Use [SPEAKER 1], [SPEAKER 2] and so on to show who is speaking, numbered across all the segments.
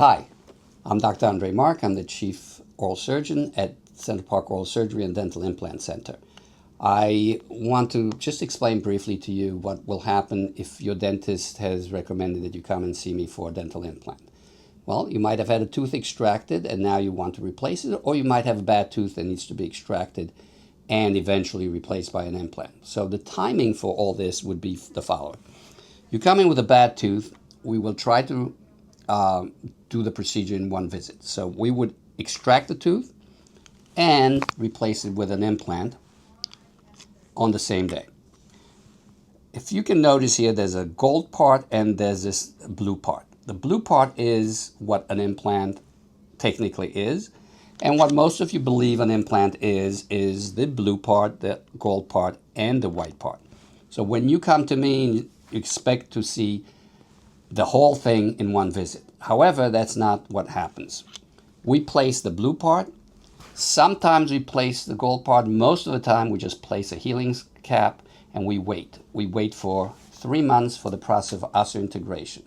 [SPEAKER 1] Hi, I'm Dr. Andre Mark. I'm the Chief Oral Surgeon at Center Park Oral Surgery and Dental Implant Center. I want to just explain briefly to you what will happen if your dentist has recommended that you come and see me for a dental implant. Well, you might have had a tooth extracted and now you want to replace it, or you might have a bad tooth that needs to be extracted and eventually replaced by an implant. So the timing for all this would be the following. You come in with a bad tooth, we will try to do the procedure in one visit. So we would extract the tooth and replace it with an implant on the same day. If you can notice here, there's a gold part and there's this blue part. The blue part is what an implant technically is. And what most of you believe an implant is the blue part, the gold part, and the white part. So when you come to me, you expect to see the whole thing in one visit. However, that's not what happens. We place the blue part. Sometimes we place the gold part. Most of the time, we just place a healing cap and we wait. We wait for 3 months for the process of osseointegration.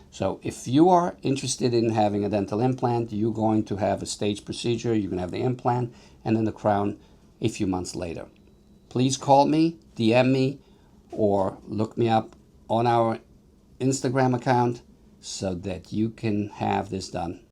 [SPEAKER 1] So if you are interested in having a dental implant, you're going to have a staged procedure. You're going to have the implant and then the crown a few months later. Please call me, DM me, or look me up on our Instagram account so that you can have this done